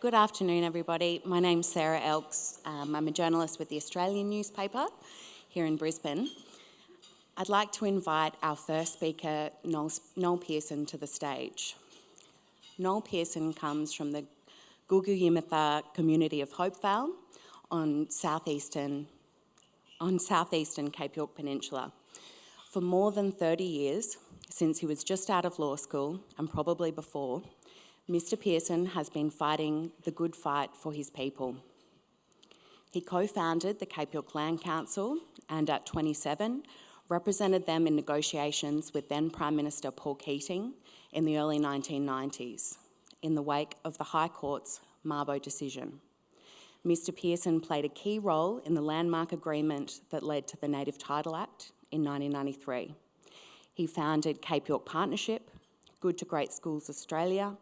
Good afternoon, everybody. My name's Sarah Elks. I'm a journalist with the Australian newspaper here in Brisbane. I'd like to invite our first speaker, Noel Pearson, to the stage. Noel Pearson comes from the Gulgu Yimithirr community of Hopevale on southeastern Cape York Peninsula. For more than 30 years, since he was just out of law school and probably before, Mr. Pearson has been fighting the good fight for his people. He co-founded the Cape York Land Council and at 27 represented them in negotiations with then Prime Minister Paul Keating in the early 1990s, in the wake of the High Court's Mabo decision. Mr. Pearson played a key role in the landmark agreement that led to the Native Title Act in 1993. He founded Cape York Partnership, Good to Great Schools Australia,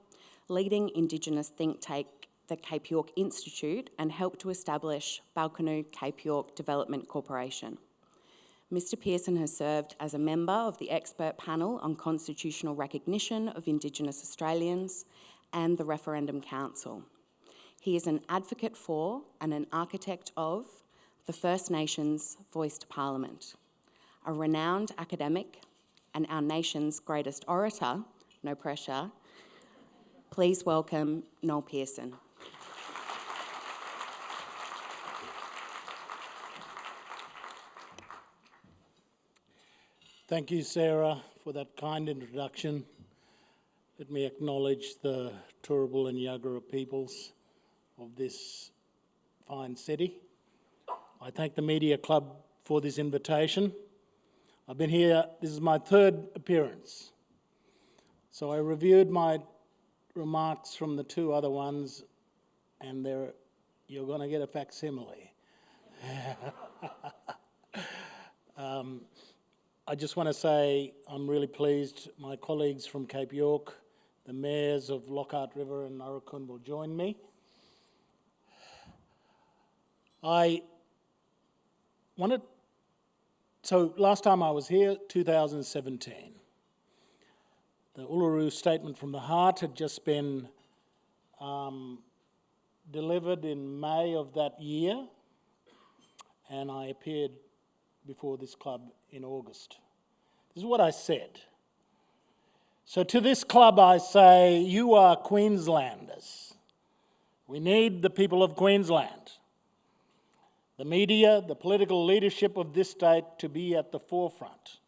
leading Indigenous think tank, the Cape York Institute, and helped to establish Balcanoe Cape York Development Corporation. Mr. Pearson has served as a member of the expert panel on constitutional recognition of Indigenous Australians and the Referendum Council. He is an advocate for and an architect of the First Nations Voice to Parliament, a renowned academic and our nation's greatest orator, no pressure. Please welcome Noel Pearson. Thank you, Sarah, for that kind introduction. Let me acknowledge the Turrbal and Yagara peoples of this fine city. I thank the Media Club for this invitation. I've been here, this is my third appearance. So I reviewed my remarks from the two other ones, and you're going to get a facsimile. I just want to say I'm really pleased my colleagues from Cape York, the mayors of Lockhart River and Aurukun will join me. So last time I was here, 2017. The Uluru Statement from the Heart had just been delivered in May of that year, and I appeared before this club in August. This is what I said. So to this club I say, you are Queenslanders. We need the people of Queensland, the media, the political leadership of this state to be at the forefront.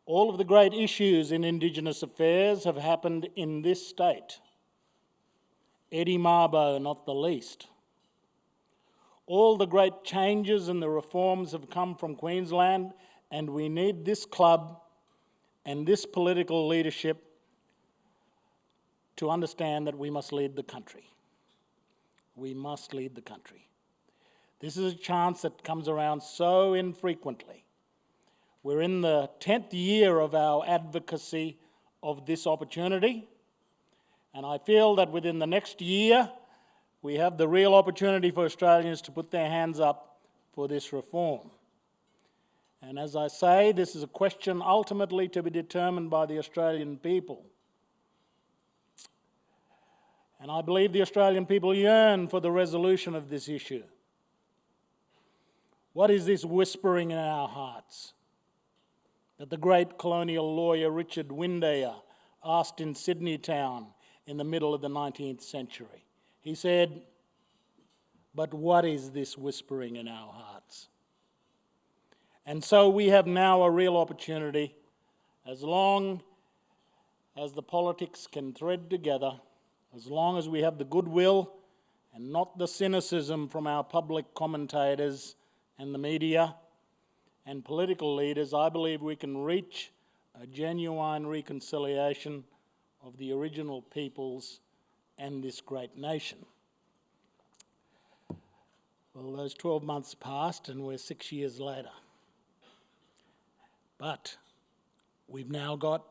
All of the great issues in Indigenous affairs have happened in this state. Eddie Mabo, not the least. All the great changes and the reforms have come from Queensland, and we need this club and this political leadership to understand that we must lead the country. We must lead the country. This is a chance that comes around so infrequently. We're in the 10th year of our advocacy of this opportunity, and I feel that within the next year, we have the real opportunity for Australians to put their hands up for this reform. And as I say, this is a question ultimately to be determined by the Australian people. And I believe the Australian people yearn for the resolution of this issue. What is this whispering in our hearts that the great colonial lawyer Richard Windeyer asked in Sydney town in the middle of the 19th century? He said, "But what is this whispering in our hearts?" And so we have now a real opportunity, as long as the politics can thread together, as long as we have the goodwill and not the cynicism from our public commentators and the media and political leaders, I believe we can reach a genuine reconciliation of the original peoples and this great nation. Well, those 12 months passed and we're 6 years later. But we've now got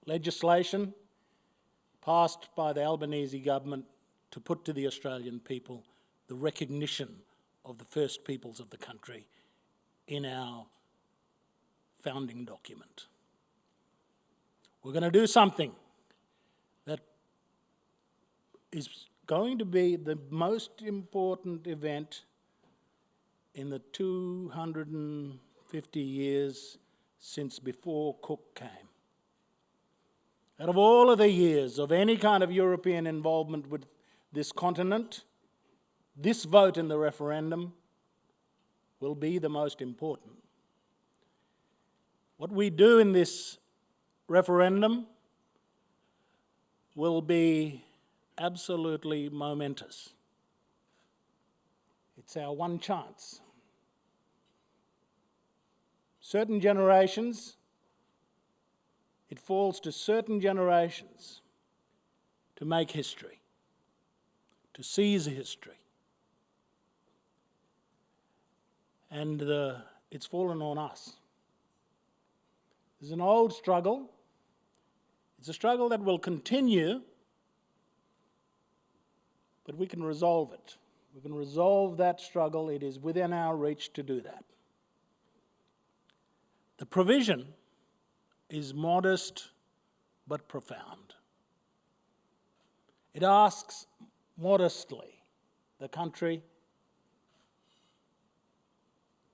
legislation passed by the Albanese government to put to the Australian people the recognition of the first peoples of the country in our founding document. We're going to do something that is going to be the most important event in the 250 years since before Cook came. Out of all of the years of any kind of European involvement with this continent, this vote in the referendum will be the most important. What we do in this referendum will be absolutely momentous. It's our one chance. Certain generations, it falls to certain generations to make history, to seize history. And it's fallen on us. It's an old struggle. It's a struggle that will continue, but we can resolve it. We can resolve that struggle. It is within our reach to do that. The provision is modest but profound. It asks modestly the country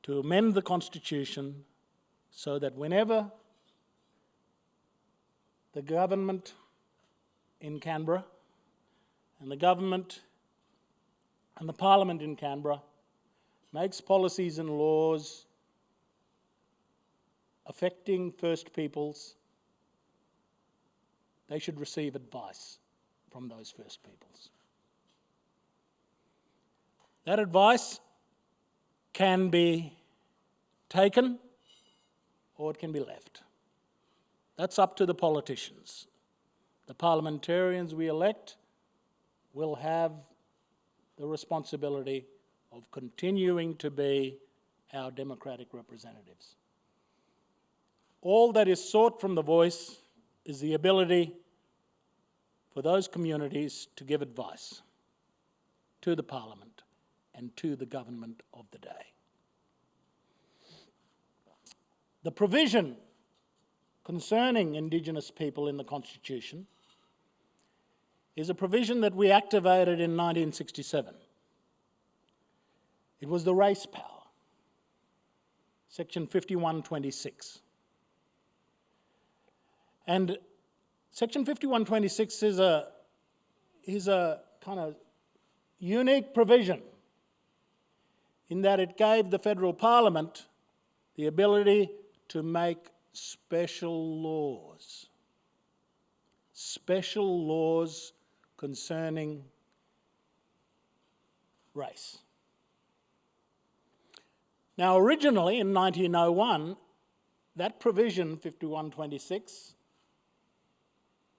to amend the Constitution so that whenever the government in Canberra and the government and the Parliament in Canberra makes policies and laws affecting First Peoples, they should receive advice from those First Peoples. That advice can be taken or it can be left. That's up to the politicians. The parliamentarians we elect will have the responsibility of continuing to be our democratic representatives. All that is sought from the Voice is the ability for those communities to give advice to the Parliament and to the government of the day. The provision concerning Indigenous people in the Constitution is a provision that we activated in 1967. It was the race power, Section 5126. And Section 5126 is a kind of unique provision in that it gave the federal parliament the ability to make special laws concerning race. Now, originally in 1901, that provision, 5126,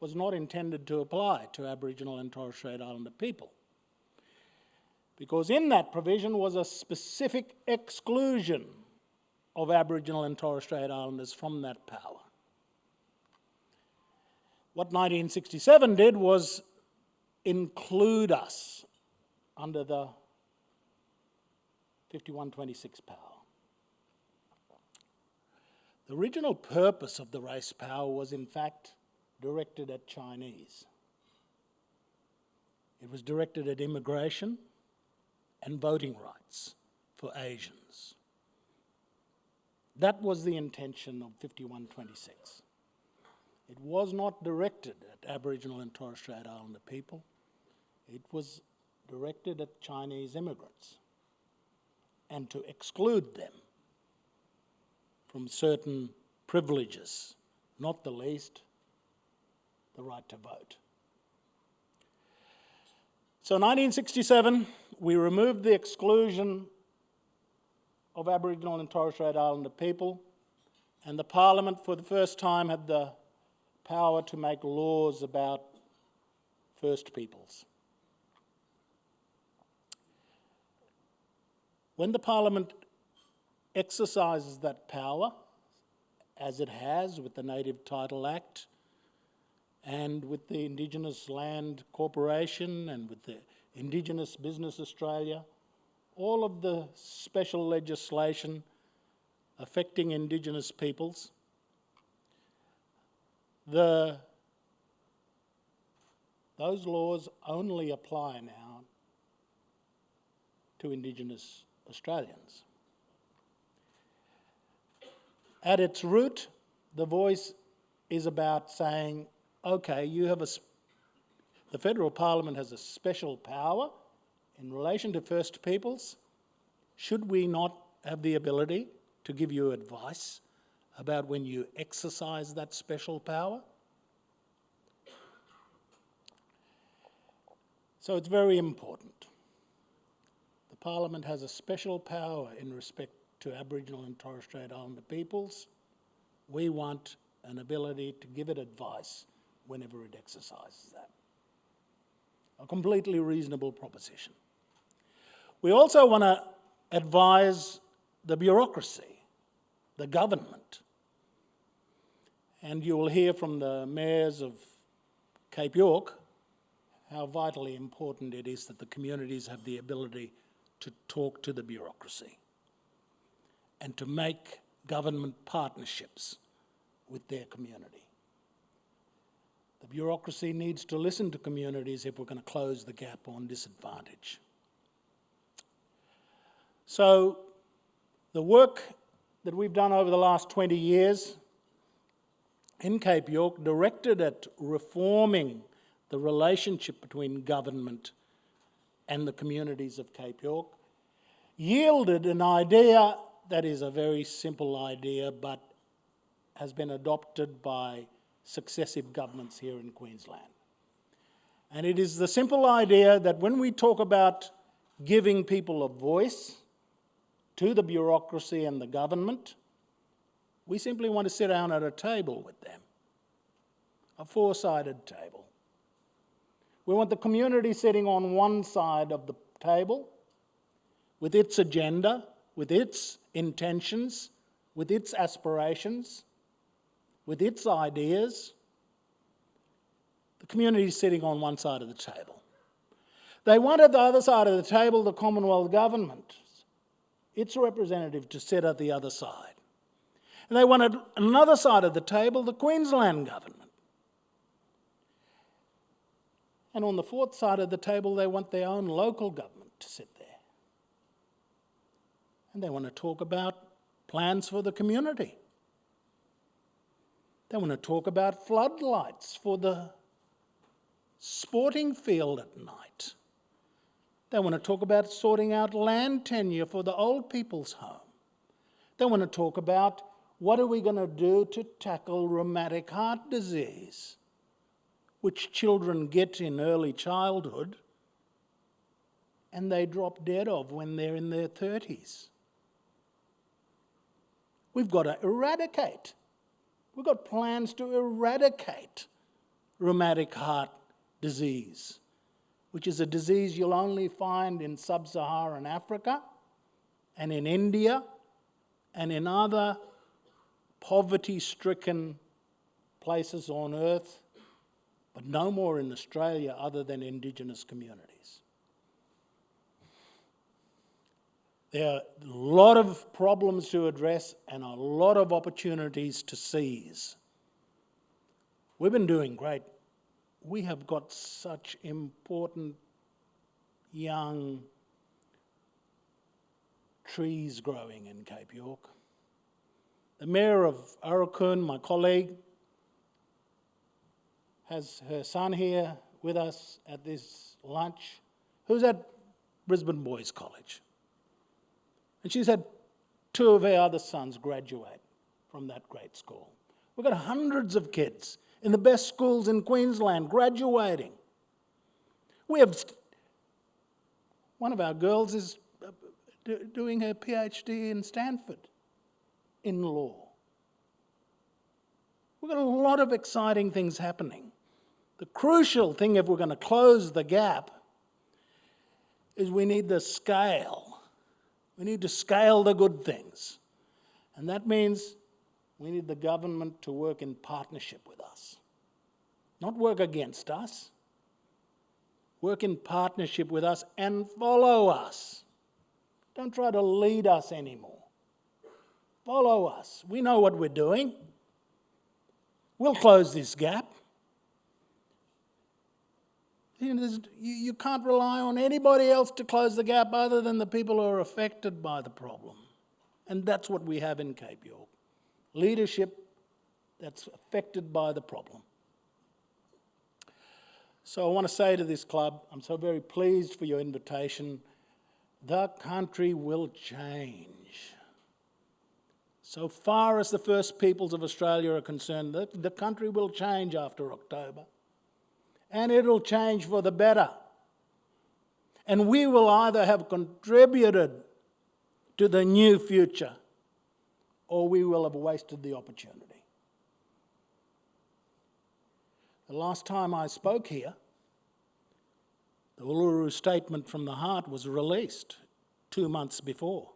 was not intended to apply to Aboriginal and Torres Strait Islander people, because in that provision was a specific exclusion of Aboriginal and Torres Strait Islanders from that power. What 1967 did was include us under the 5126 power. The original purpose of the race power was in fact directed at Chinese. It was directed at immigration and voting rights for Asians. That was the intention of 5126. It was not directed at Aboriginal and Torres Strait Islander people. It was directed at Chinese immigrants and to exclude them from certain privileges, not the least, the right to vote. So 1967, we removed the exclusion of Aboriginal and Torres Strait Islander people, and the Parliament for the first time had the power to make laws about First Peoples. When the Parliament exercises that power, as it has with the Native Title Act and with the Indigenous Land Corporation and with the Indigenous Business Australia, all of the special legislation affecting Indigenous peoples, the those laws only apply now to Indigenous Australians. At its root, the Voice is about saying, okay, the Federal Parliament has a special power in relation to First Peoples. Should we not have the ability to give you advice about when you exercise that special power? So it's very important. The Parliament has a special power in respect to Aboriginal and Torres Strait Islander peoples. We want an ability to give it advice whenever it exercises that. A completely reasonable proposition. We also want to advise the bureaucracy, the government. And you will hear from the mayors of Cape York how vitally important it is that the communities have the ability to talk to the bureaucracy and to make government partnerships with their community. The bureaucracy needs to listen to communities if we're going to close the gap on disadvantage. So the work that we've done over the last 20 years in Cape York, directed at reforming the relationship between government and the communities of Cape York, yielded an idea that is a very simple idea but has been adopted by successive governments here in Queensland. And it is the simple idea that when we talk about giving people a voice to the bureaucracy and the government, we simply want to sit down at a table with them, a four-sided table. We want the community sitting on one side of the table with its agenda, with its intentions, with its aspirations, with its ideas. The community is sitting on one side of the table. They wanted the other side of the table, the Commonwealth Government, its representative, to sit at the other side. And they wanted another side of the table, the Queensland Government. And on the fourth side of the table, they want their own local government to sit there. And they want to talk about plans for the community. They want to talk about floodlights for the sporting field at night. They want to talk about sorting out land tenure for the old people's home. They want to talk about what are we going to do to tackle rheumatic heart disease, which children get in early childhood and they drop dead of when they're in their 30s. We've got to eradicate. We've got plans to eradicate rheumatic heart disease, which is a disease you'll only find in sub-Saharan Africa and in India and in other poverty-stricken places on earth, but no more in Australia other than Indigenous communities. There are a lot of problems to address and a lot of opportunities to seize. We've been doing great. We have got such important young trees growing in Cape York. The Mayor of Aurukun, my colleague, has her son here with us at this lunch, who's at Brisbane Boys College. And she's had two of her other sons graduate from that great school. We've got hundreds of kids in the best schools in Queensland graduating. We have, one of our girls is doing her PhD in Stanford in law. We've got a lot of exciting things happening. The crucial thing, if we're going to close the gap, is we need the scale. We need to scale the good things. And that means we need the government to work in partnership with us. Not work against us. Work in partnership with us and follow us. Don't try to lead us anymore. Follow us. We know what we're doing. We'll close this gap. You know, you can't rely on anybody else to close the gap other than the people who are affected by the problem. And that's what we have in Cape York. Leadership that's affected by the problem. So I want to say to this club, I'm so very pleased for your invitation. The country will change. So far as the First Peoples of Australia are concerned, the country will change after October. And it'll change for the better. And we will either have contributed to the new future, or we will have wasted the opportunity. The last time I spoke here, the Uluru Statement from the Heart was released 2 months before.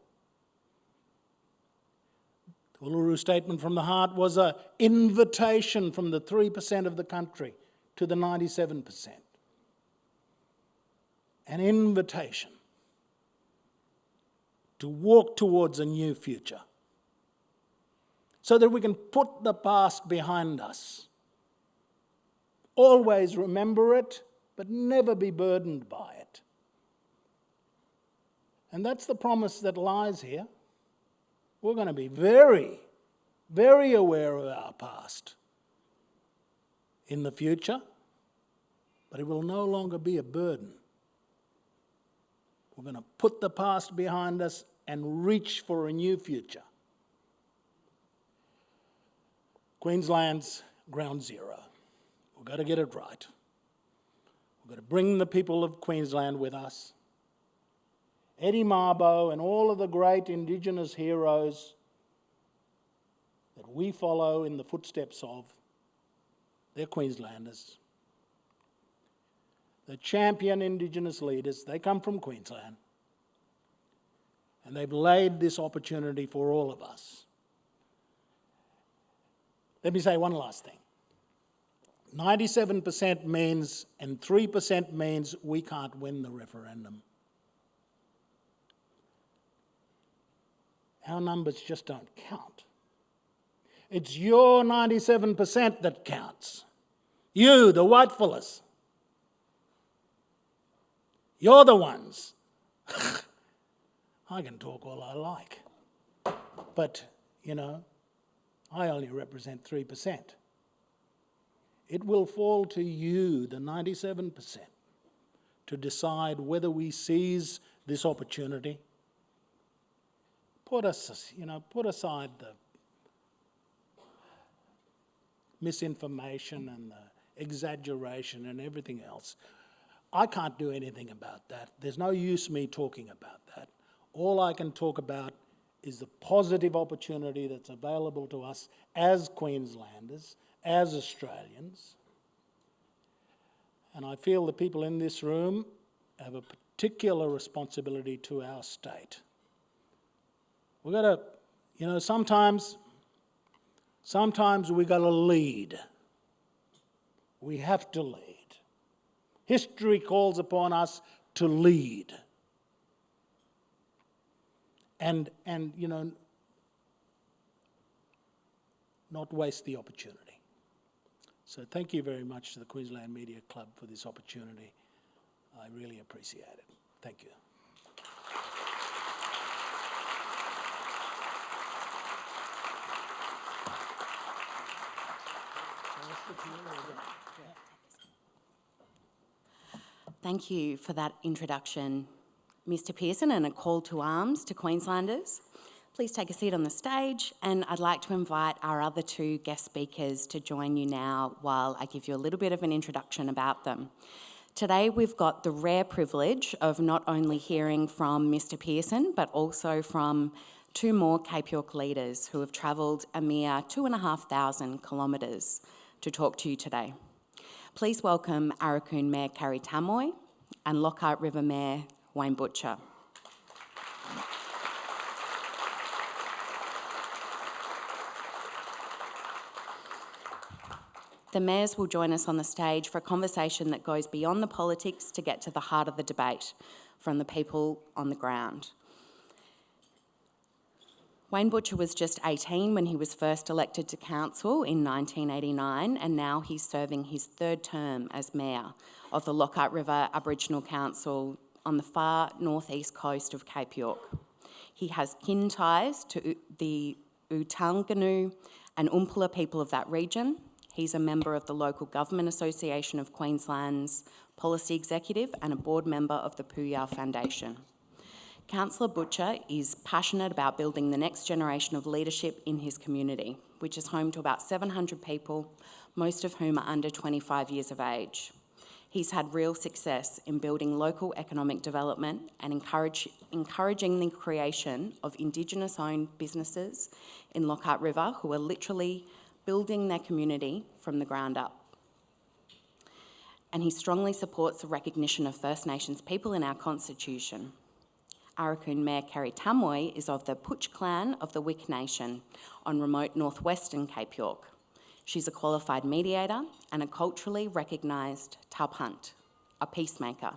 The Uluru Statement from the Heart was an invitation from the 3% of the country to the 97%. An invitation to walk towards a new future so that we can put the past behind us. Always remember it, but never be burdened by it. And that's the promise that lies here. We're going to be very, very aware of our past in the future, but it will no longer be a burden. We're going to put the past behind us and reach for a new future. Queensland's ground zero. We've got to get it right. We've got to bring the people of Queensland with us. Eddie Mabo and all of the great Indigenous heroes that we follow in the footsteps of, they're Queenslanders. The champion Indigenous leaders, they come from Queensland. And they've laid this opportunity for all of us. Let me say one last thing. 97% means, and 3% means we can't win the referendum. Our numbers just don't count. It's your 97% that counts. You, the white fellas. You're the ones. I can talk all I like. But, you know, I only represent 3%. It will fall to you, the 97%, to decide whether we seize this opportunity. Put aside the misinformation and the exaggeration and everything else. I can't do anything about that. There's no use me talking about that. All I can talk about is the positive opportunity that's available to us as Queenslanders, as Australians. And I feel the people in this room have a particular responsibility to our state. We've got to, sometimes we've got to lead. We have to lead. History calls upon us to lead. And not waste the opportunity. So thank you very much to the Queensland Media Club for this opportunity. I really appreciate it. Thank you. Thank you for that introduction, Mr. Pearson, and a call to arms to Queenslanders. Please take a seat on the stage, and I'd like to invite our other two guest speakers to join you now while I give you a little bit of an introduction about them. Today we've got the rare privilege of not only hearing from Mr. Pearson, but also from two more Cape York leaders who have travelled a mere 2,500 kilometres to talk to you today. Please welcome Aurukun Mayor Keri Tamwoy and Lockhart River Mayor Wayne Butcher. The mayors will join us on the stage for a conversation that goes beyond the politics to get to the heart of the debate from the people on the ground. Wayne Butcher was just 18 when he was first elected to council in 1989, and now he's serving his third term as mayor of the Lockhart River Aboriginal Council on the far northeast coast of Cape York. He has kin ties to the Utanganu and Umpala people of that region. He's a member of the Local Government Association of Queensland's Policy Executive and a board member of the Puya Foundation. Councillor Butcher is passionate about building the next generation of leadership in his community, which is home to about 700 people, most of whom are under 25 years of age. He's had real success in building local economic development and encouraging the creation of Indigenous-owned businesses in Lockhart River who are literally building their community from the ground up. And he strongly supports the recognition of First Nations people in our Constitution. Aurukun Mayor Keri Tamwoy is of the Putch clan of the Wik Nation on remote northwestern Cape York. She's a qualified mediator and a culturally recognised taupunt, a peacemaker.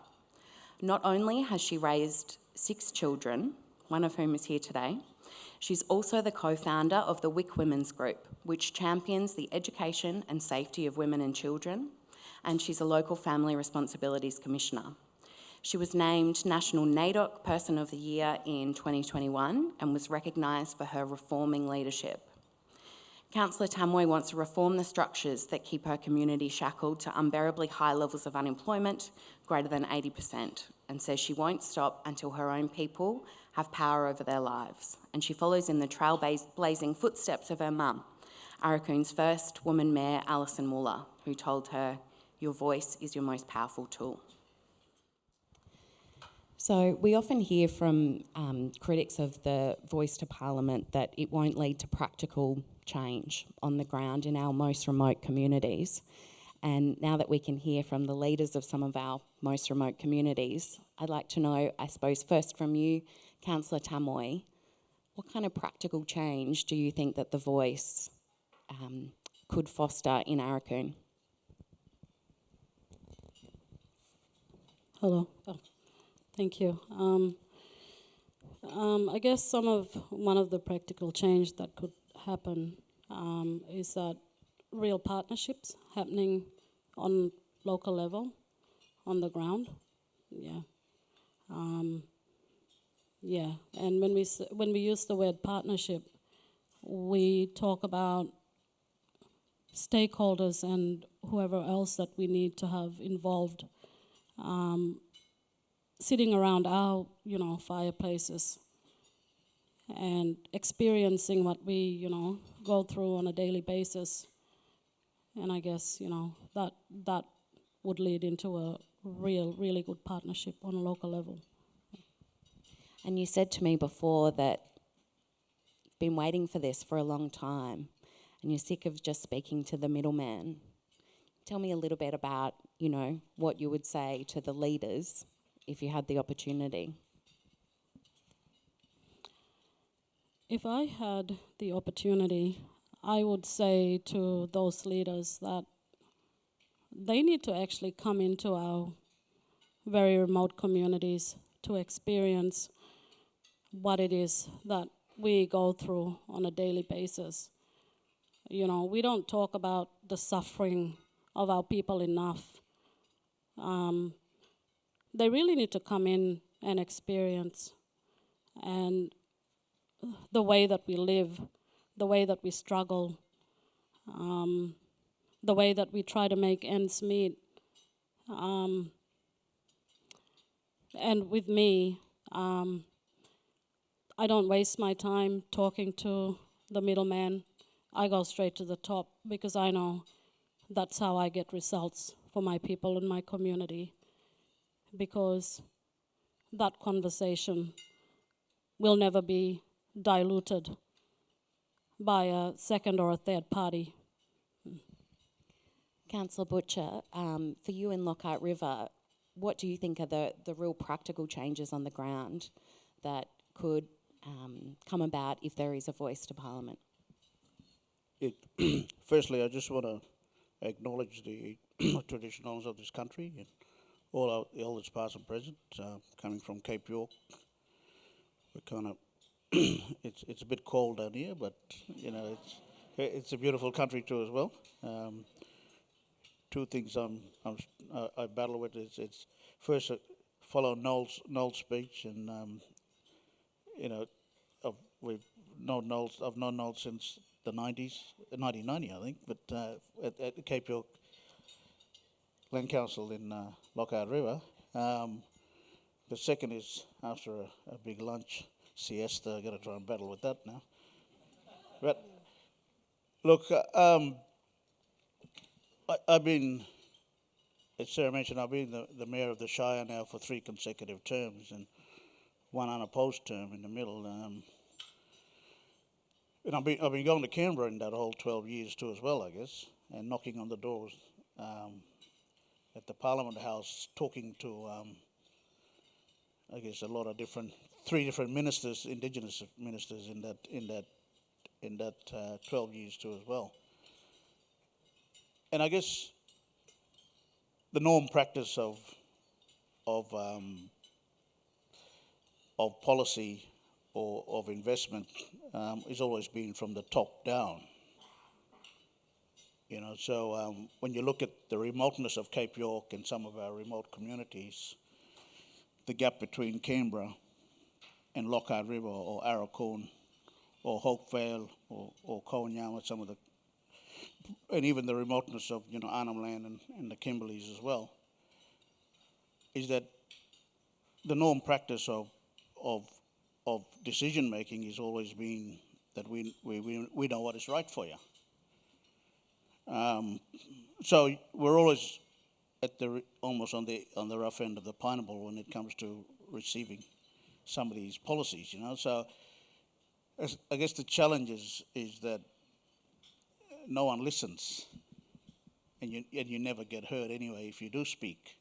Not only has she raised 6 children, one of whom is here today, she's also the co-founder of the Wik Women's Group, which champions the education and safety of women and children, and she's a local Family Responsibilities Commissioner. She was named National NAIDOC Person of the Year in 2021 and was recognised for her reforming leadership. Councillor Tamwoy wants to reform the structures that keep her community shackled to unbearably high levels of unemployment, greater than 80%, and says she won't stop until her own people have power over their lives. And she follows in the trailblazing footsteps of her mum, Arukun's first woman mayor, Alison Muller, who told her, "Your voice is your most powerful tool." So we often hear from critics of the Voice to Parliament that it won't lead to practical change on the ground in our most remote communities. And now that we can hear from the leaders of some of our most remote communities, I'd like to know, I suppose, first from you, Councillor Tamwoy, what kind of practical change do you think that the Voice could foster in Aurukun? Hello. Oh, thank you. I guess one of the practical change that could happen is that real partnerships happening on local level, on the ground. Yeah. And when we use the word partnership, we talk about stakeholders and whoever else that we need to have involved, sitting around our, fireplaces and experiencing what we, go through on a daily basis. And I guess, that would lead into a really good partnership on a local level. And you said to me before that you've been waiting for this for a long time and you're sick of just speaking to the middleman. Tell me a little bit about, what you would say to the leaders if you had the opportunity. If I had the opportunity, I would say to those leaders that they need to actually come into our very remote communities to experience what it is that we go through on a daily basis. We don't talk about the suffering of our people enough. They really need to come in and experience and the way that we live, the way that we struggle, the way that we try to make ends meet. And with me, I don't waste my time talking to the middleman. I go straight to the top because I know that's how I get results for my people in my community, because that conversation will never be diluted by a second or a third party. Councillor Butcher, for you in Lockhart River, what do you think are the real practical changes on the ground that could come about if there is a voice to Parliament? Firstly, I just want to acknowledge the traditionals of this country and all our elders past and present, coming from Cape York. We're kind of it's a bit cold down here, but you know it's a beautiful country too as well. Two things I battle with is it's first follow Noel's speech, and you know I've known Noel since the 90s, 1990 I think, but at the Cape York Land Council in Lockhart River. The second is after a big lunch siesta. I got to try and battle with that now. But look, I've been, as Sarah mentioned, I've been the mayor of the Shire now for 3 consecutive terms and 1 unopposed term in the middle. And I've been going to Canberra in that whole 12 years too as well, I guess, and knocking on the doors at the Parliament House, talking to I guess a lot of 3 different ministers, Indigenous ministers in that 12 years too as well. And I guess the norm practice of policy or of investment is always been from the top down. You know, so when you look at the remoteness of Cape York and some of our remote communities, the gap between Canberra and Lockhart River or Aurukun or Hopevale or Kowanyama, some of the, and even the remoteness of, you know, Arnhem Land and the Kimberleys as well, is that the norm practice of decision making has always been that we know what is right for you. So we're always at almost on the rough end of the pineapple when it comes to receiving some of these policies, you know. So I guess the challenge is that no one listens, and you never get heard anyway if you do speak.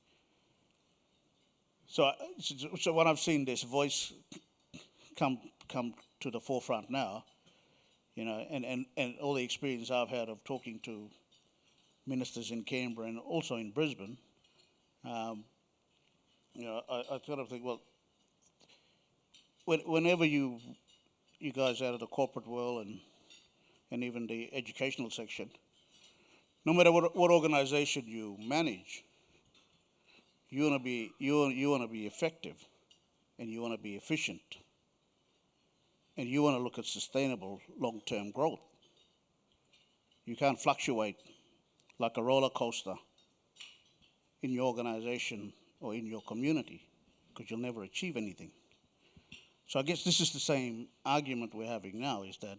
So when I've seen this voice come to the forefront now, you know, and all the experience I've had of talking to ministers in Canberra and also in Brisbane, you know, I sort of think, well, whenever you guys out of the corporate world and even the educational section, no matter what organisation you manage, you want to be effective, and you want to be efficient, and you want to look at sustainable long-term growth. You can't fluctuate like a roller coaster in your organisation or in your community, because you'll never achieve anything. So I guess this is the same argument we're having now, is that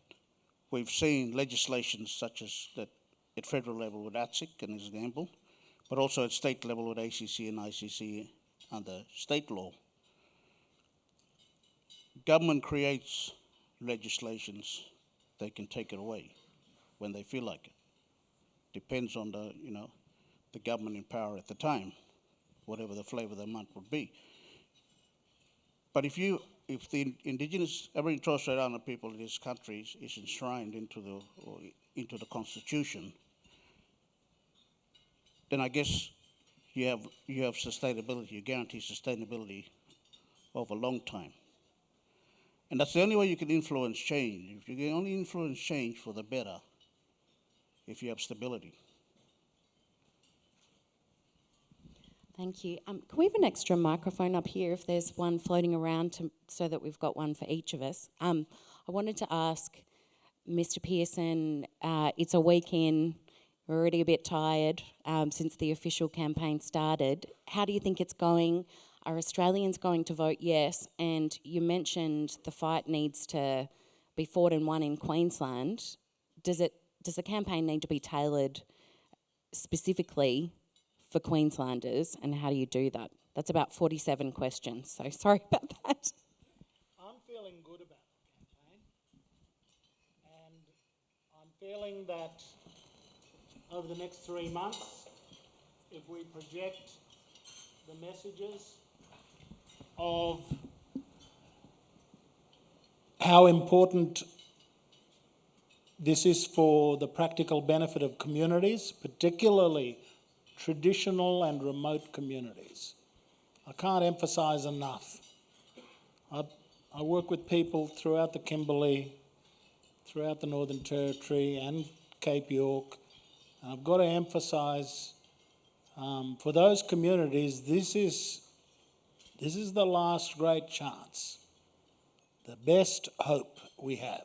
we've seen legislation such as that at federal level with ATSIC, an example, but also at state level with ACC and ICC under state law. Government creates legislations, they can take it away when they feel like it. Depends on the government in power at the time, whatever the flavour of the month would be. But if the Indigenous Aboriginal Torres Strait Islander people in this country is enshrined into the Constitution, then I guess you have sustainability, you guarantee sustainability over a long time. And that's the only way you can influence change. If you can only influence change for the better, if you have stability. Thank you. Can we have an extra microphone up here if there's one floating around so that we've got one for each of us? I wanted to ask Mr. Pearson, it's a weekend, we're already a bit tired since the official campaign started. How do you think it's going? Are Australians going to vote yes? And you mentioned the fight needs to be fought and won in Queensland. Does the campaign need to be tailored specifically for Queenslanders, and how do you do that? That's about 47 questions, so sorry about that. I'm feeling good about the campaign, and I'm feeling that over the next 3 months, if we project the messages of how important this is for the practical benefit of communities, particularly traditional and remote communities. I can't emphasise enough. I work with people throughout the Kimberley, throughout the Northern Territory and Cape York. And I've got to emphasise, for those communities, this is the last great chance, the best hope we have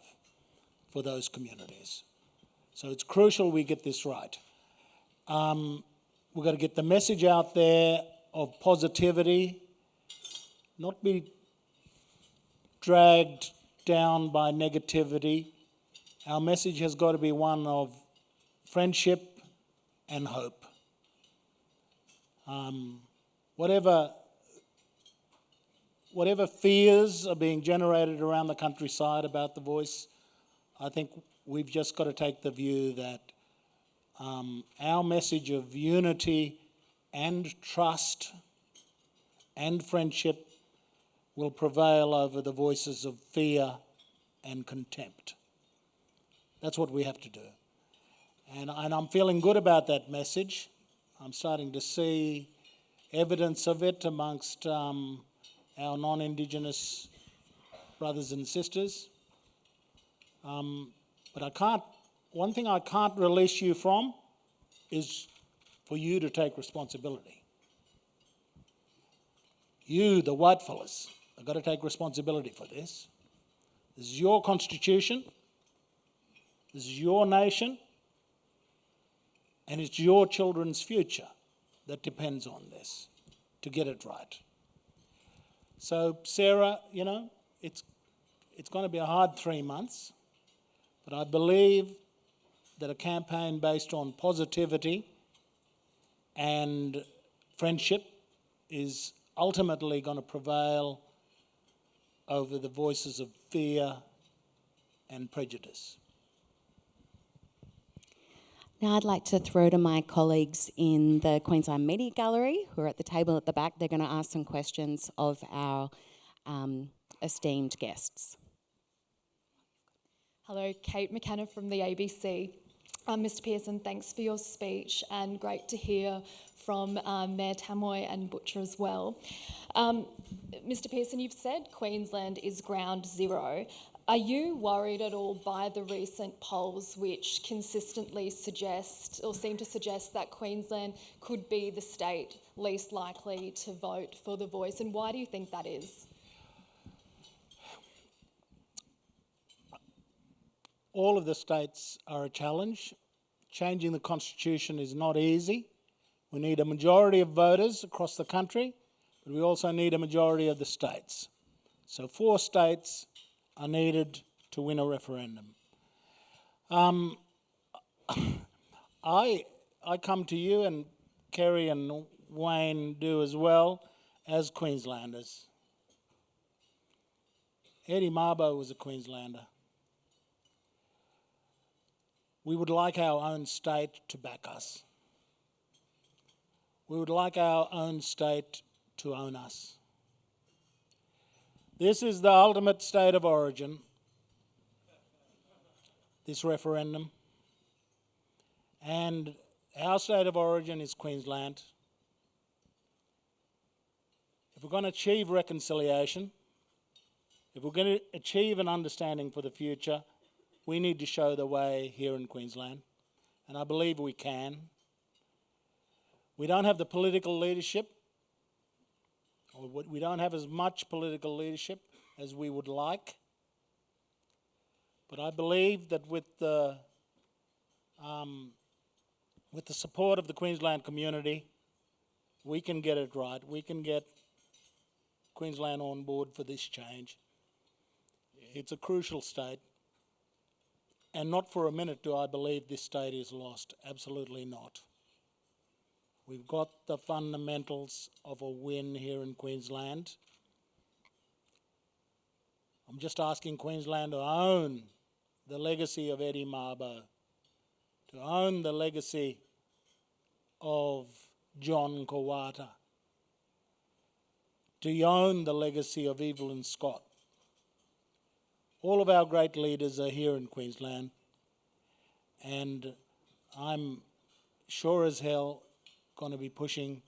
for those communities. So it's crucial we get this right. We've got to get the message out there of positivity, not be dragged down by negativity. Our message has got to be one of friendship and hope. Whatever fears are being generated around the countryside about the Voice, I think we've just got to take the view that our message of unity and trust and friendship will prevail over the voices of fear and contempt. That's what we have to do. And I'm feeling good about that message. I'm starting to see evidence of it amongst our non-Indigenous brothers and sisters. But one thing I can't release you from is for you to take responsibility. You, the white fellas, have got to take responsibility for this. This is your constitution. This is your nation. And it's your children's future that depends on this to get it right. So, Sarah, it's going to be a hard 3 months, but I believe that a campaign based on positivity and friendship is ultimately going to prevail over the voices of fear and prejudice. Now I'd like to throw to my colleagues in the Queensland Media Gallery who are at the table at the back. They're going to ask some questions of our esteemed guests. Hello, Kate McKenna from the ABC. Mr Pearson, thanks for your speech, and great to hear from Mayor Tamwoy and Butcher as well. Mr Pearson, you've said Queensland is ground zero. Are you worried at all by the recent polls which consistently suggest or seem to suggest that Queensland could be the state least likely to vote for the Voice, and why do you think that is? All of the states are a challenge. Changing the constitution is not easy. We need a majority of voters across the country, but we also need a majority of the states. So 4 states are needed to win a referendum. I come to you, and Kerry and Wayne do as well, as Queenslanders. Eddie Mabo was a Queenslander. We would like our own state to back us. We would like our own state to own us. This is the ultimate state of origin, this referendum. And our state of origin is Queensland. If we're going to achieve reconciliation, if we're going to achieve an understanding for the future, we need to show the way here in Queensland, and I believe we can. We don't have the political leadership, or we don't have as much political leadership as we would like, but I believe that with the support of the Queensland community, we can get it right. We can get Queensland on board for this change. It's a crucial state. And not for a minute do I believe this state is lost. Absolutely not. We've got the fundamentals of a win here in Queensland. I'm just asking Queensland to own the legacy of Eddie Mabo, to own the legacy of John Kowata, to own the legacy of Evelyn Scott. All of our great leaders are here in Queensland, and I'm sure as hell going to be pushing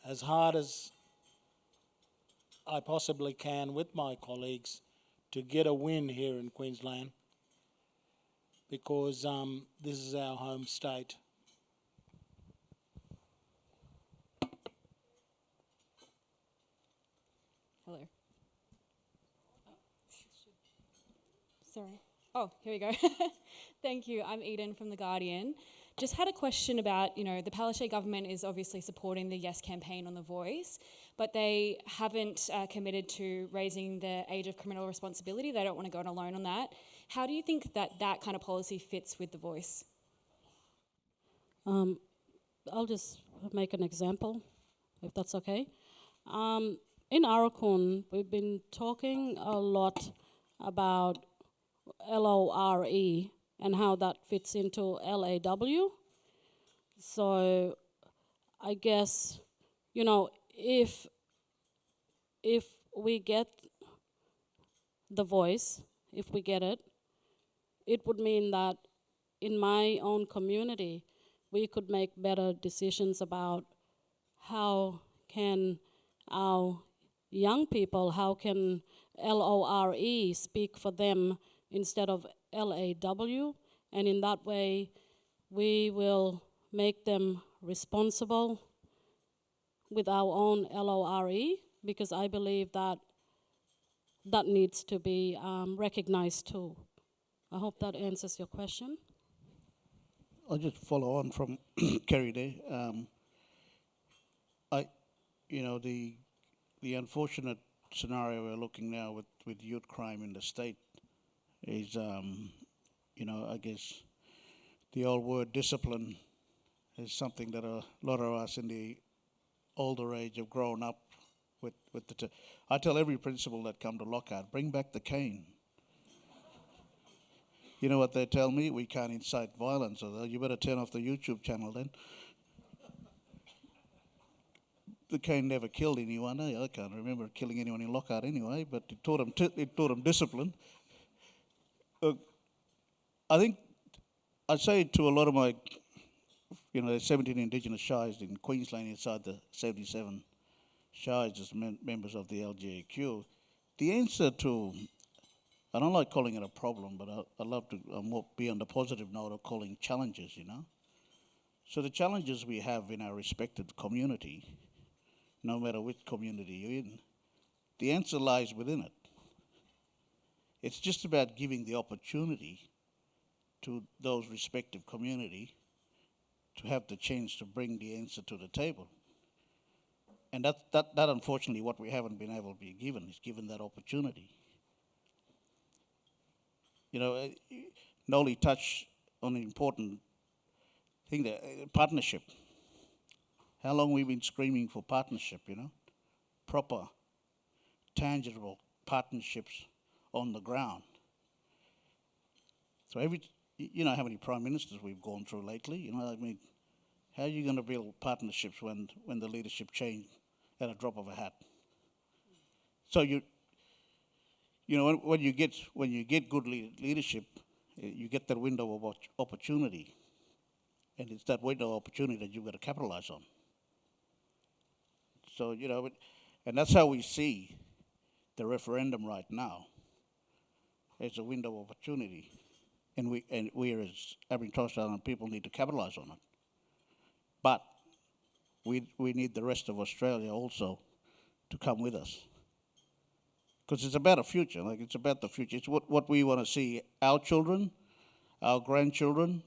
as hard as I possibly can with my colleagues to get a win here in Queensland, because this is our home state. Hello. Sorry. Oh, here we go. Thank you. I'm Eden from The Guardian. Just had a question about, the Palaszczuk Government is obviously supporting the Yes campaign on The Voice, but they haven't committed to raising the age of criminal responsibility. They don't want to go it alone on that. How do you think that kind of policy fits with The Voice? I'll just make an example, if that's okay. In Aurukun, we've been talking a lot about LORE and how that fits into LAW. So I guess, if we get The Voice, if we get it, it would mean that in my own community, we could make better decisions about how can our young people, how can LORE speak for them instead of LAW, and in that way we will make them responsible with our own LORE, because I believe that that needs to be recognized too. I hope that answers your question. I'll just follow on from Kerry there. The unfortunate scenario we're looking now with youth crime in the state is, I guess the old word discipline is something that a lot of us in the older age have grown up with. I tell every principal that come to Lockhart, bring back the cane. You know what they tell me? We can't incite violence. Or you better turn off the YouTube channel then. The cane never killed anyone. I can't remember killing anyone in Lockhart anyway, but it taught them discipline. I think I say to a lot of my, there's 17 Indigenous shires in Queensland inside the 77 shires as members of the LGAQ. The answer to, I don't like calling it a problem, but I love to be on the positive note of calling challenges, So the challenges we have in our respective community, no matter which community you're in, the answer lies within it. It's just about giving the opportunity to those respective community to have the chance to bring the answer to the table. And that unfortunately what we haven't been able to be given, is given that opportunity. Noel touched on an important thing there, partnership. How long we've been screaming for partnership, proper, tangible partnerships on the ground. So how many prime ministers we've gone through lately, how are you going to build partnerships when the leadership change at a drop of a hat? So when you get good leadership, you get that window of opportunity, and it's that window of opportunity that you've got to capitalize on. So, and that's how we see the referendum right now, as a window of opportunity. And we as Aboriginal Torres Strait Islander people need to capitalize on it. But we need the rest of Australia also to come with us. Because it's about a future, it's about the future. It's what we want to see our children, our grandchildren,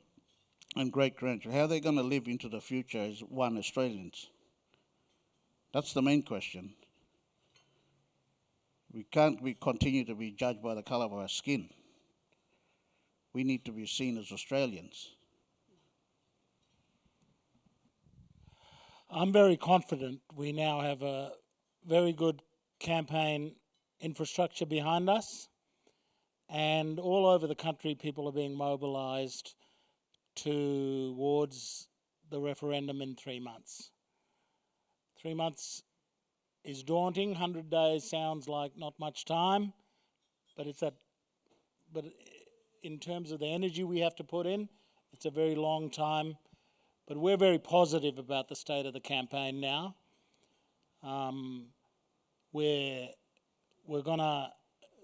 and great-grandchildren. How are they going to live into the future as one Australians? That's the main question. We can't continue to be judged by the colour of our skin. We need to be seen as Australians. I'm very confident we now have a very good campaign infrastructure behind us, and all over the country people are being mobilised towards the referendum in 3 months. 3 months is daunting. 100 days sounds like not much time, but in terms of the energy we have to put in, it's a very long time. But we're very positive about the state of the campaign now. we're gonna,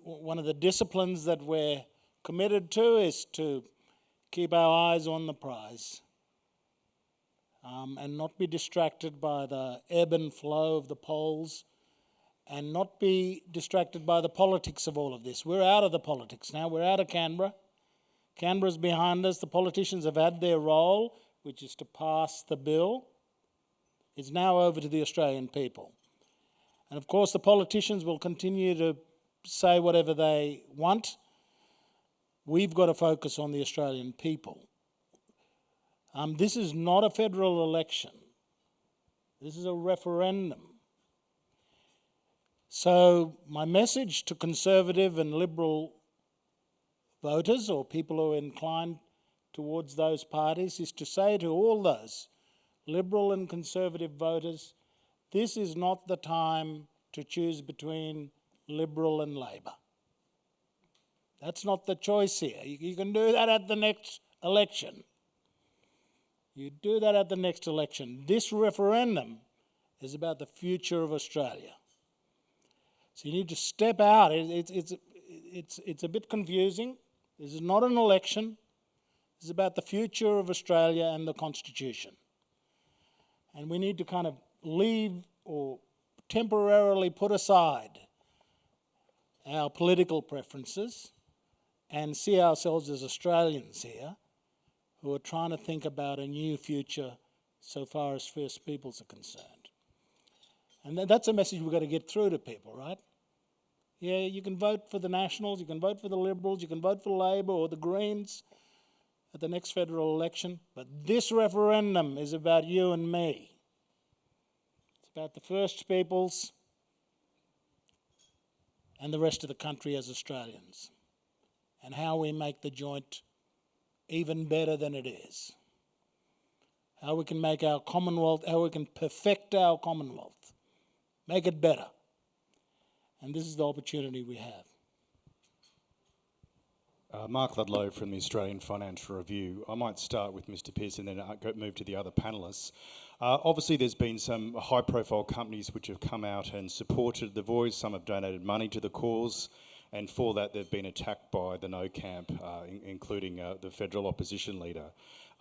one of the disciplines that we're committed to is to keep our eyes on the prize and not be distracted by the ebb and flow of the polls and not be distracted by the politics of all of this. We're out of the politics now. We're out of Canberra. Canberra's behind us. The politicians have had their role, which is to pass the bill. It's now over to the Australian people. And of course, the politicians will continue to say whatever they want. We've got to focus on the Australian people. This is not a federal election. This is a referendum. So my message to Conservative and Liberal voters or people who are inclined towards those parties is to say to all those Liberal and Conservative voters, this is not the time to choose between Liberal and Labor. That's not the choice here. You can do that at the next election. You do that at the next election. This referendum is about the future of Australia. So you need to step out. It's a bit confusing. This is not an election. This is about the future of Australia and the Constitution. And we need to kind of leave or temporarily put aside our political preferences and see ourselves as Australians here who are trying to think about a new future so far as First Peoples are concerned. And that's a message we've got to get through to people, right? Yeah, you can vote for the Nationals, you can vote for the Liberals, you can vote for Labor or the Greens at the next federal election, but this referendum is about you and me. It's about the First Peoples and the rest of the country as Australians, and how we make the joint even better than it is. How we can make our Commonwealth, how we can perfect our Commonwealth, make it better. And this is the opportunity we have. Mark Ludlow from the Australian Financial Review. I might start with Mr Pearson and then move to the other panellists. Obviously there's been some high profile companies which have come out and supported the Voice. Some have donated money to the cause, and for that they've been attacked by the No camp, including the federal opposition leader.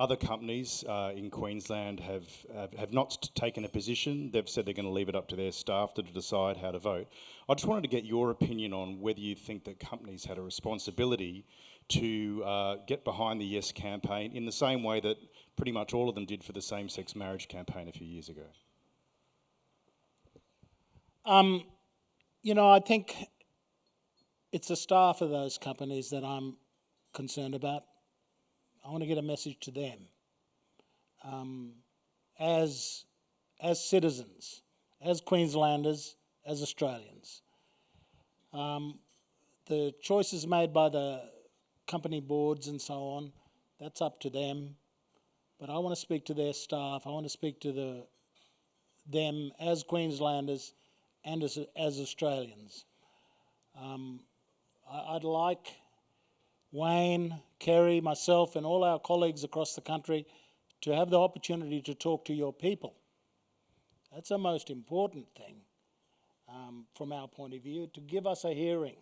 Other companies in Queensland have not taken a position. They've said they're going to leave it up to their staff to decide how to vote. I just wanted to get your opinion on whether you think that companies had a responsibility to get behind the Yes campaign in the same way that pretty much all of them did for the same-sex marriage campaign a few years ago. You know, I think it's the staff of those companies that I'm concerned about. I want to get a message to them as citizens, as Queenslanders, as Australians. The choices made by the company boards and so on, that's up to them. But I want to speak to their staff. I want to speak to them as Queenslanders and as Australians. I'd like Wayne, Kerry, myself and all our colleagues across the country to have the opportunity to talk to your people. That's the most important thing from our point of view, to give us a hearing,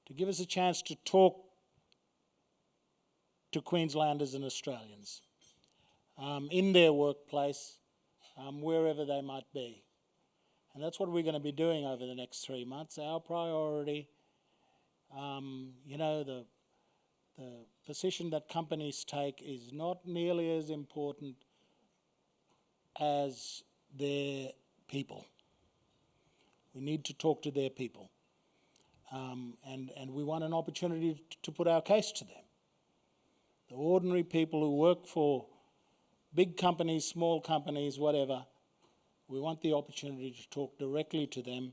to give us a chance to talk to Queenslanders and Australians in their workplace, wherever they might be. And that's what we're going to be doing over the next 3 months. Our priority, you know, the position that companies take is not nearly as important as their people. We need to talk to their people. And we want an opportunity to put our case to them. The ordinary people who work for big companies, small companies, whatever, we want the opportunity to talk directly to them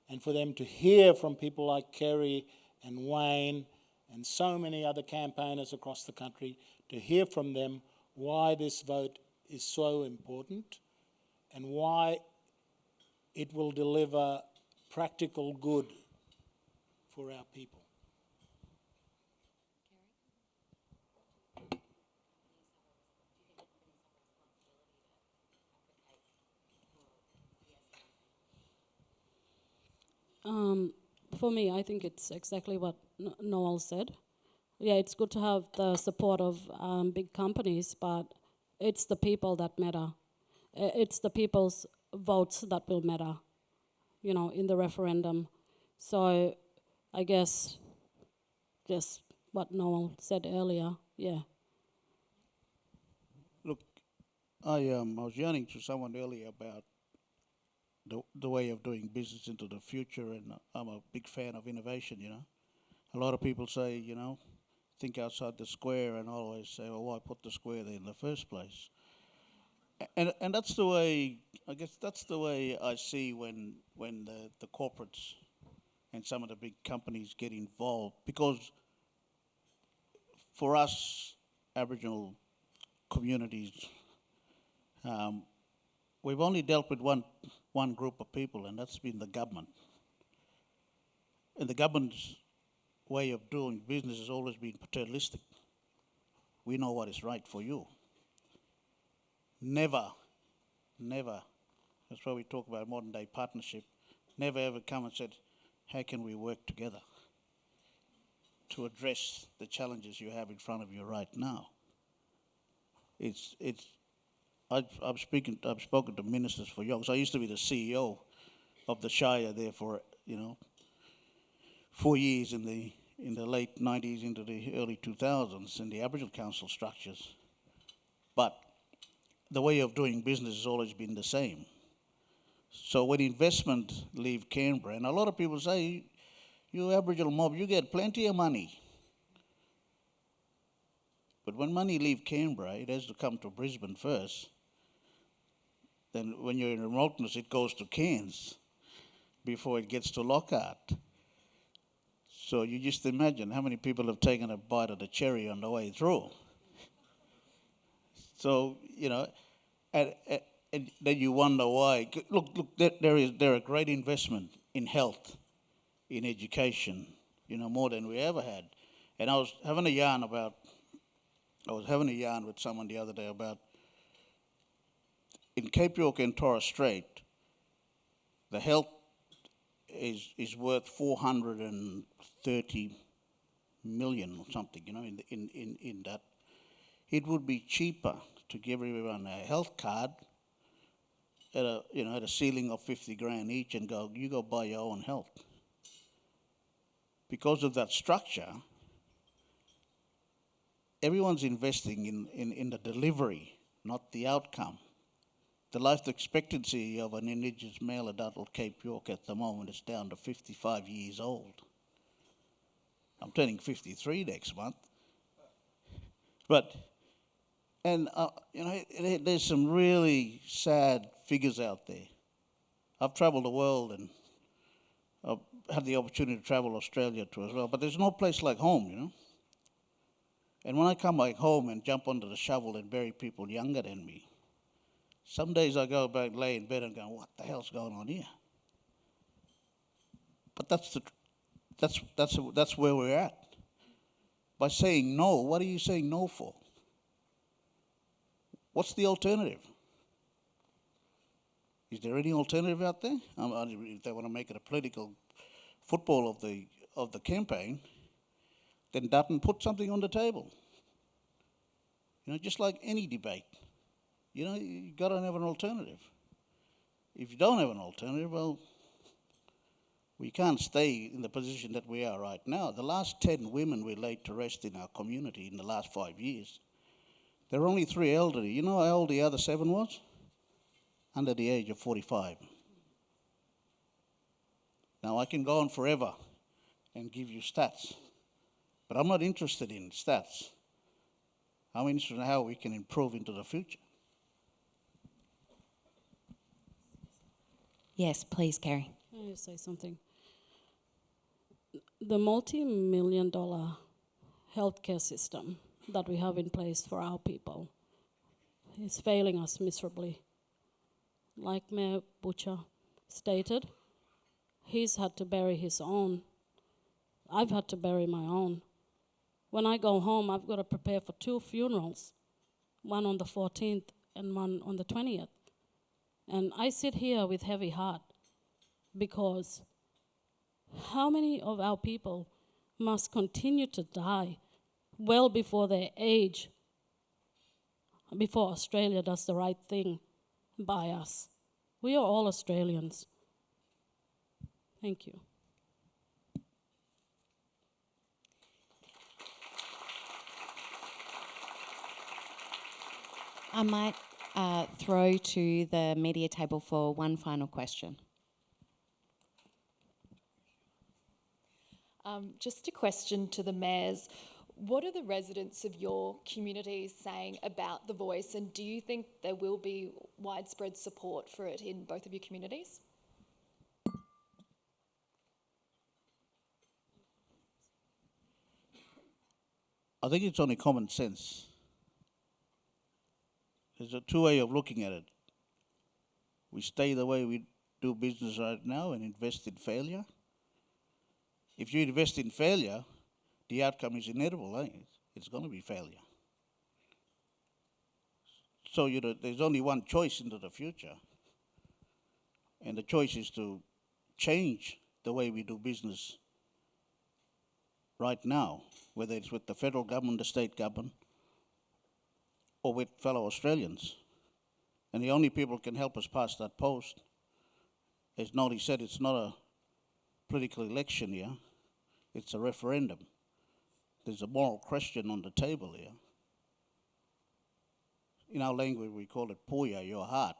and for them to hear from people like Kerry and Wayne and so many other campaigners across the country, to hear from them why this vote is so important and why it will deliver practical good for our people. For me, I think it's exactly what Noel said. Yeah, it's good to have the support of big companies, but it's the people that matter. It's the people's votes that will matter, you know, in the referendum. So I guess just what Noel said earlier, yeah. Look, I was yarning to someone earlier about the way of doing business into the future, and I'm a big fan of innovation, you know. A lot of people say, you know, think outside the square, and I always say, well, why put the square there in the first place? And that's the way, I guess that's the way I see when the corporates and some of the big companies get involved, because for us Aboriginal communities, we've only dealt with one group of people, and that's been the government. And the government's way of doing business has always been paternalistic. We know what is right for you. Never, that's why we talk about modern day partnership, never ever come and said, how can we work together to address the challenges you have in front of you right now? I've spoken to ministers for Yorks. I used to be the CEO of the Shire there for, 4 years in the late 90s into the early 2000s in the Aboriginal Council structures. But the way of doing business has always been the same. So when investment leave Canberra, and a lot of people say, you Aboriginal mob, you get plenty of money. But when money leave Canberra, it has to come to Brisbane first. Then when you're in remoteness, it goes to Cairns before it gets to Lockhart. So you just imagine how many people have taken a bite of the cherry on the way through. So, and then you wonder why. Look, there are great investment in health, in education, more than we ever had. And I was having a yarn with someone the other day about, in Cape York and Torres Strait, the health is worth 430 million or something, in that. It would be cheaper to give everyone a health card at a ceiling of 50 grand each and you go buy your own health. Because of that structure, everyone's investing in the delivery, not the outcome. The life expectancy of an Indigenous male adult at Cape York at the moment is down to 55 years old. I'm turning 53 next month. But, there's some really sad figures out there. I've travelled the world and I've had the opportunity to travel Australia too as well, but there's no place like home, And when I come back home and jump under the shovel and bury people younger than me, some days I go back, lay in bed and go, what the hell's going on here? But that's where we're at. By saying no, what are you saying no for? What's the alternative? Is there any alternative out there? If they want to make it a political football of the campaign, then Dutton put something on the table. Just like any debate. You got to have an alternative. If you don't have an alternative, well, we can't stay in the position that we are right now. The last 10 women we laid to rest in our community in the last 5 years, there were only 3 elderly. You know how old the other 7 was? Under the age of 45. Now, I can go on forever and give you stats, but I'm not interested in stats. I'm interested in how we can improve into the future. Yes, please, Keri. Can I say something? The multi-million-dollar healthcare system that we have in place for our people is failing us miserably. Like Mayor Butcher stated, he's had to bury his own. I've had to bury my own. When I go home, I've got to prepare for 2 funerals, one on the 14th and one on the 20th. And I sit here with heavy heart because How many of our people must continue to die well before their age, before Australia does the right thing by us? We are all Australians. Thank you. I might throw to the media table for one final question. Just a question to the mayors. What are the residents of your communities saying about the Voice, and do you think there will be widespread support for it in both of your communities? I think it's only common sense. There's a two way of looking at it. We stay the way we do business right now and invest in failure. If you invest in failure, the outcome is inevitable, eh? It's going to be failure. So there's only one choice into the future. And the choice is to change the way we do business right now, whether it's with the federal government, the state government, or with fellow Australians. And the only people who can help us pass that post, as Nolly said, it's not a political election here, it's a referendum. There's a moral question on the table here. In our language, we call it puya, your heart.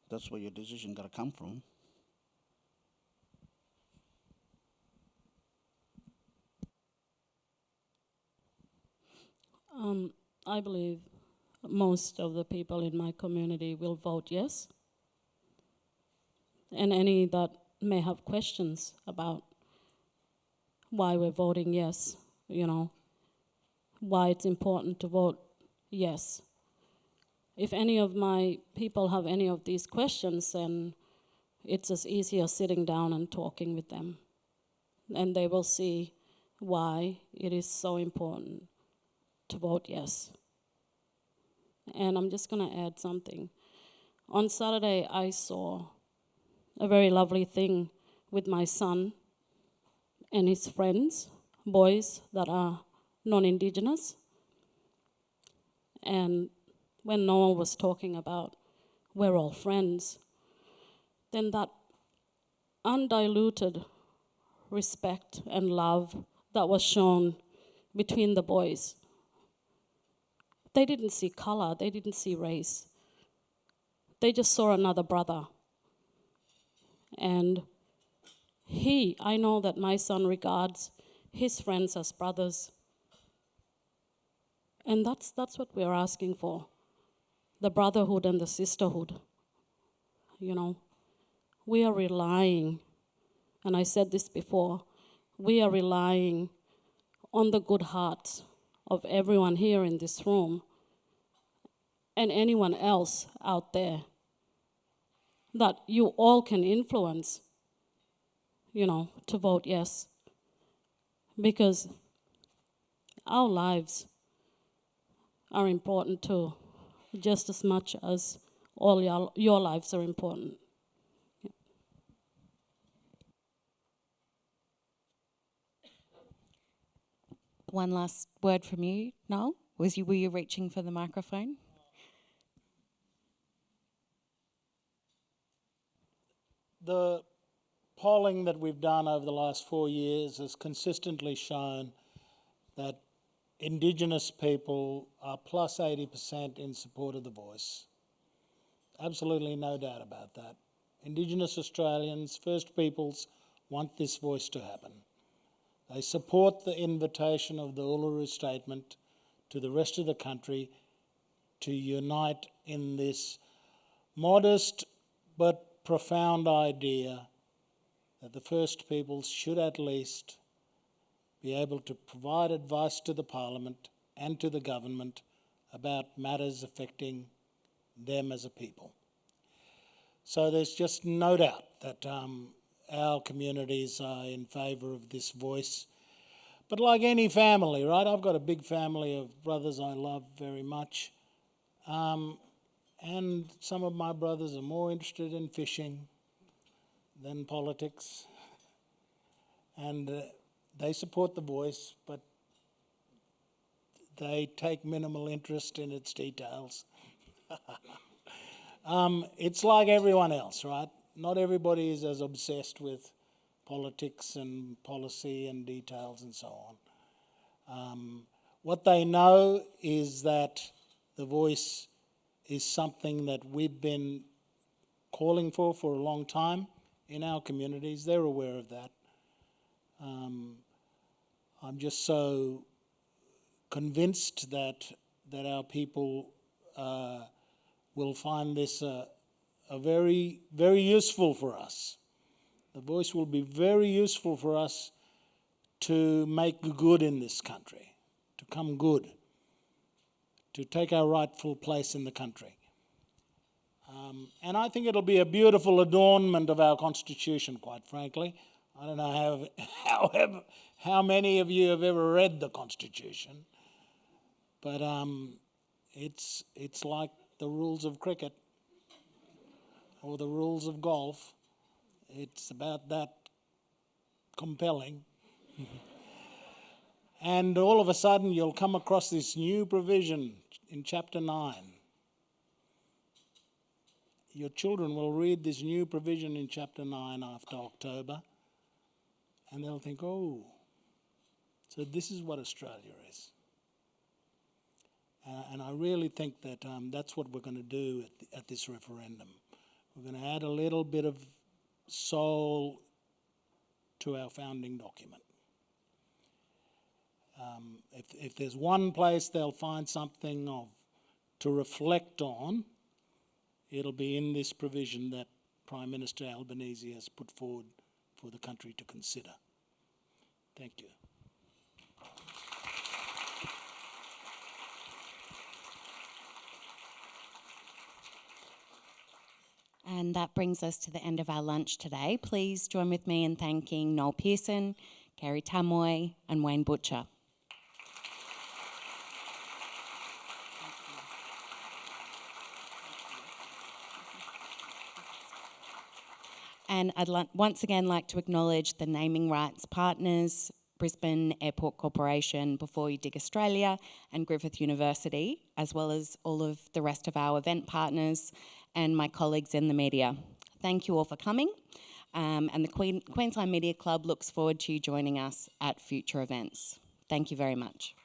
That's where your decision got to come from. I believe most of the people in my community will vote yes. And any that may have questions about why we're voting yes, why it's important to vote yes. If any of my people have any of these questions, then it's as easy as sitting down and talking with them. And they will see why it is so important to vote yes. And I'm just going to add something. On Saturday, I saw a very lovely thing with my son and his friends, boys that are non-Indigenous. And when Noel was talking about we're all friends, then that undiluted respect and love that was shown between the boys, they didn't see color, they didn't see race. They just saw another brother. And I know that my son regards his friends as brothers. And that's what we're asking for, the brotherhood and the sisterhood. We are relying, and I said this before, we are relying on the good hearts of everyone here in this room and anyone else out there that you all can influence, to vote yes. Because our lives are important too, just as much as all your lives are important. Yeah. One last word from you, Noel. Were you reaching for the microphone? The polling that we've done over the last 4 years has consistently shown that Indigenous people are plus 80% in support of the Voice. Absolutely no doubt about that. Indigenous Australians, First Peoples, want this voice to happen. They support the invitation of the Uluru Statement to the rest of the country to unite in this modest but profound idea that the First Peoples should at least be able to provide advice to the Parliament and to the government about matters affecting them as a people. So there's just no doubt that our communities are in favour of this voice. But like any family, right? I've got a big family of brothers I love very much. And some of my brothers are more interested in fishing than politics. and they support the Voice, but they take minimal interest in its details. It's like everyone else, right? Not everybody is as obsessed with politics and policy and details and so on. What they know is that the Voice is something that we've been calling for a long time in our communities. They're aware of that. I'm just so convinced that our people will find this a very, very useful for us. The Voice will be very useful for us to make good in this country, to come good, to take our rightful place in the country. And I think it'll be a beautiful adornment of our Constitution, quite frankly. I don't know how many of you have ever read the Constitution, but it's like the rules of cricket or the rules of golf. It's about that compelling. And all of a sudden you'll come across this new provision in Chapter 9. Your children will read this new provision in Chapter 9 after October, and they'll think, oh, so this is what Australia is. And I really think that that's what we're going to do at this referendum. We're going to add a little bit of soul to our founding document. If there's one place they'll find something to reflect on, it'll be in this provision that Prime Minister Albanese has put forward for the country to consider. Thank you. And that brings us to the end of our lunch today. Please join with me in thanking Noel Pearson, Keri Tamwoy, and Wayne Butcher. And I'd once again like to acknowledge the naming rights partners, Brisbane Airport Corporation, Before You Dig Australia, and Griffith University, as well as all of the rest of our event partners and my colleagues in the media. Thank you all for coming, and the Queensland Media Club looks forward to you joining us at future events. Thank you very much.